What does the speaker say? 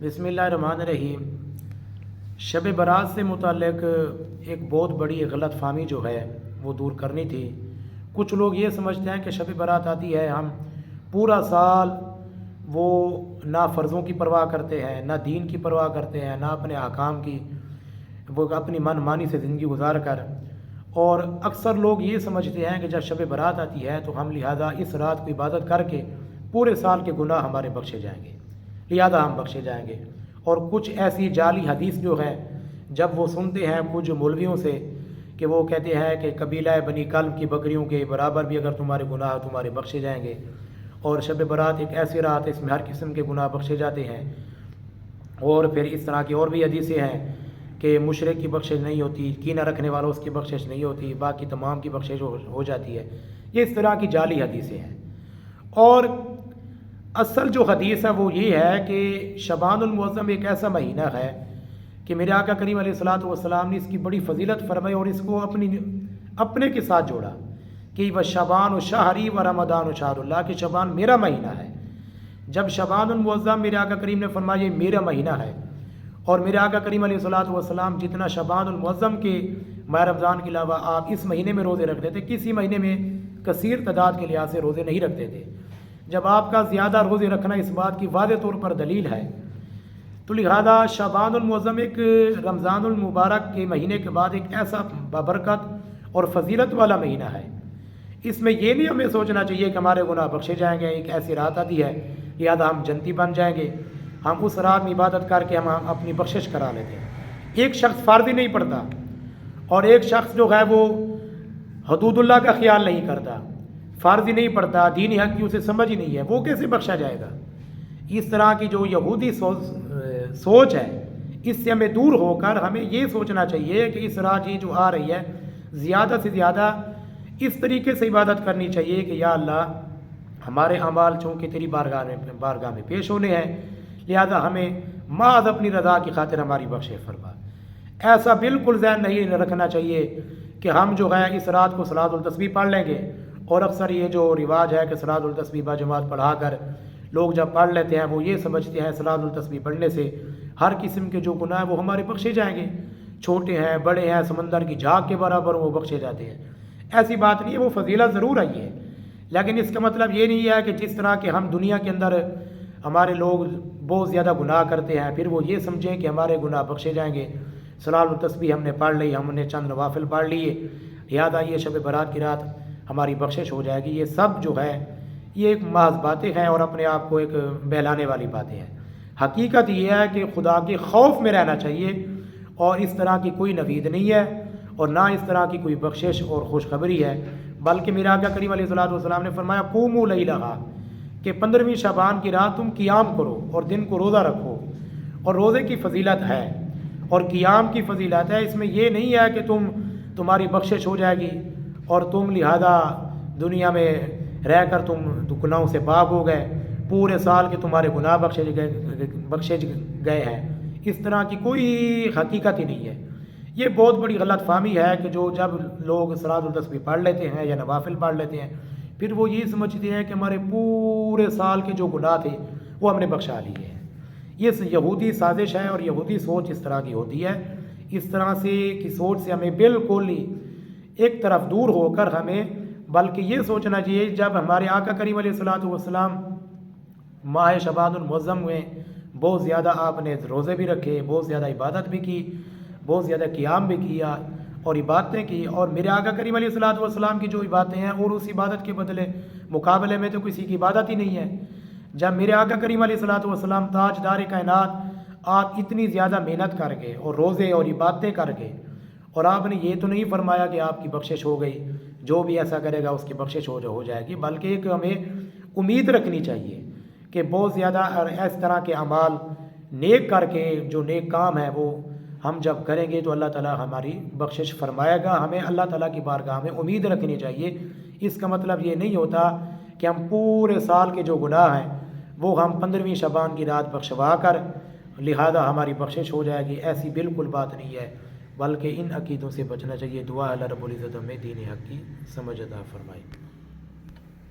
بسم اللہ الرحمن الرحیم۔ شب برات سے متعلق ایک بہت بڑی غلط فہمی جو ہے وہ دور کرنی تھی۔ کچھ لوگ یہ سمجھتے ہیں کہ شب برات آتی ہے، ہم پورا سال وہ نہ فرضوں کی پرواہ کرتے ہیں، نہ دین کی پرواہ کرتے ہیں، نہ اپنے احکام کی، وہ اپنی من مانی سے زندگی گزار کر، اور اکثر لوگ یہ سمجھتے ہیں کہ جب شب برات آتی ہے تو ہم لہذا اس رات کو عبادت کر کے پورے سال کے گناہ ہمارے بخشے جائیں گے، لہذا ہم بخشے جائیں گے۔ اور کچھ ایسی جعلی حدیث جو ہے جب وہ سنتے ہیں کچھ مولویوں سے کہ وہ کہتے ہیں کہ قبیلہ بنی کلب کی بکریوں کے برابر بھی اگر تمہارے گناہ تمہارے بخشے جائیں گے، اور شب برات ایک ایسی رات ہے اس میں ہر قسم کے گناہ بخشے جاتے ہیں، اور پھر اس طرح کی اور بھی حدیثیں ہیں کہ مشرک کی بخشش نہیں ہوتی، کینہ رکھنے والوں اس کی بخشش نہیں ہوتی، باقی تمام کی بخشش ہو جاتی ہے۔ یہ اس طرح کی جعلی حدیثیں ہیں، اور اصل جو حدیث ہے وہ یہ ہے کہ شعبان المعظم ایک ایسا مہینہ ہے کہ میرے آقا کریم علیہ الصلوۃ والسلام نے اس کی بڑی فضیلت فرمائی اور اس کو اپنے کے ساتھ جوڑا کہ وہ شعبان و شہری و رمضان و شہر اللہ، کہ شعبان میرا مہینہ ہے۔ جب شعبان المعظم میرے آقا کریم نے فرمایا یہ میرا مہینہ ہے، اور میرے آقا کریم علیہ الصلوۃ والسلام جتنا شعبان المعظم کے ماہ رمضان کے علاوہ آپ اس مہینے میں روزے رکھتے تھے، کسی مہینے میں کثیر تعداد کے لحاظ سے روزے نہیں رکھتے تھے۔ جب آپ کا زیادہ روزے رکھنا اس بات کی واضح طور پر دلیل ہے، تو لہذا شعبان المعظم ایک رمضان المبارک کے مہینے کے بعد ایک ایسا بابرکت اور فضیلت والا مہینہ ہے۔ اس میں یہ نہیں ہمیں سوچنا چاہیے کہ ہمارے گناہ بخشے جائیں گے، ایک ایسی رات آتی ہے لہذا ہم جنتی بن جائیں گے، ہم اس رات میں عبادت کر کے ہم اپنی بخشش کرا لیتے ہیں۔ ایک شخص فرض ہی نہیں پڑھتا، اور ایک شخص جو ہے وہ حدود اللہ کا خیال نہیں کرتا، فرض ہی نہیں پڑھتا، دینی حق کی اسے سمجھ ہی نہیں ہے، وہ کیسے بخشا جائے گا؟ اس طرح کی جو یہودی سوچ ہے، اس سے ہمیں دور ہو کر ہمیں یہ سوچنا چاہیے کہ اس رات یہ جو آ رہی ہے زیادہ سے زیادہ اس طریقے سے عبادت کرنی چاہیے کہ یا اللہ ہمارے اعمال چونکہ تیری بارگاہ میں پیش ہونے ہیں، لہذا ہمیں محض اپنی رضا کی خاطر ہماری بخشے فرما۔ ایسا بالکل ذہن نہیں رکھنا چاہیے کہ ہم جو ہے اس رات کو صلاۃ التسبیح پڑھ لیں گے، اور اکثر یہ جو رواج ہے کہ صلاۃ التسبیح باجماعت پڑھا کر لوگ جب پڑھ لیتے ہیں وہ یہ سمجھتے ہیں صلاۃ التسبیح پڑھنے سے ہر قسم کے جو گناہ وہ ہمارے بخشے جائیں گے، چھوٹے ہیں بڑے ہیں سمندر کی جھاگ کے برابر وہ بخشے جاتے ہیں۔ ایسی بات نہیں ہے، وہ فضیلت ضرور آئی ہے، لیکن اس کا مطلب یہ نہیں ہے کہ جس طرح کہ ہم دنیا کے اندر ہمارے لوگ بہت زیادہ گناہ کرتے ہیں پھر وہ یہ سمجھیں کہ ہمارے گناہ بخشے جائیں گے، صلاۃ التسبیح ہم نے پڑھ لی، ہم نے چند نوافل پڑھ لیے، لہذا یہ شب برات کی رات ہماری بخشش ہو جائے گی۔ یہ سب جو ہے یہ ایک محض باتیں ہیں اور اپنے آپ کو ایک بہلانے والی باتیں ہیں۔ حقیقت یہ ہے کہ خدا کے خوف میں رہنا چاہیے، اور اس طرح کی کوئی نوید نہیں ہے اور نہ اس طرح کی کوئی بخشش اور خوشخبری ہے، بلکہ میرا آقا کریم علیہ الصلوۃ والسلام نے فرمایا قوموا لیلھا، کہ 15ویں شعبان کی رات تم قیام کرو اور دن کو روزہ رکھو، اور روزے کی فضیلت ہے اور قیام کی فضیلت ہے۔ اس میں یہ نہیں ہے کہ تمہاری بخشش ہو جائے گی اور تم لہذا دنیا میں رہ کر تم گناہوں سے پاک ہو گئے، پورے سال کے تمہارے گناہ بخشے گئے ہیں، اس طرح کی کوئی حقیقت ہی نہیں ہے۔ یہ بہت بڑی غلط فہمی ہے کہ جب لوگ صلاۃ التسبیح پڑھ لیتے ہیں یا نوافل پڑھ لیتے ہیں پھر وہ یہ سمجھتے ہیں کہ ہمارے پورے سال کے جو گناہ تھے وہ ہم نے بخشا لیے ہیں۔ یہ یہودی سازش ہے اور یہودی سوچ اس طرح کی ہوتی ہے۔ اس طرح سے کی سوچ سے ہمیں بالکل ہی ایک طرف دور ہو کر ہمیں بلکہ یہ سوچنا چاہیے جب ہمارے آقا کریم علیہ الصلوۃ والسلام ماہ شعبان المعظم میں بہت زیادہ آپ نے روزے بھی رکھے، بہت زیادہ عبادت بھی کی، بہت زیادہ قیام بھی کیا اور عبادتیں کی، اور میرے آقا کریم علیہ الصلوۃ والسلام کی جو عبادتیں ہیں اور اس عبادت کے بدلے مقابلے میں تو کسی کی عبادت ہی نہیں ہے۔ جب میرے آقا کریم علیہ الصلوۃ والسلام تاجدار کائنات آپ اتنی زیادہ محنت کر گئے اور روزے اور عبادتیں کر گئے، اور آپ نے یہ تو نہیں فرمایا کہ آپ کی بخشش ہو گئی، جو بھی ایسا کرے گا اس کی بخشش ہو جائے گی، بلکہ ایک ہمیں امید رکھنی چاہیے کہ بہت زیادہ اس طرح کے اعمال نیک کر کے جو نیک کام ہے وہ ہم جب کریں گے تو اللہ تعالیٰ ہماری بخشش فرمائے گا۔ ہمیں اللہ تعالیٰ کی بارگاہ میں امید رکھنی چاہیے۔ اس کا مطلب یہ نہیں ہوتا کہ ہم پورے سال کے جو گناہ ہیں وہ ہم 15ویں شعبان کی رات بخشوا کر لہذا ہماری بخشش ہو جائے گی، ایسی بالکل بات نہیں ہے، بلکہ ان عقیدوں سے بچنا چاہیے۔ دعا اللہ رب العزت ہمیں دین حق کی سمجھ عطا فرمائے۔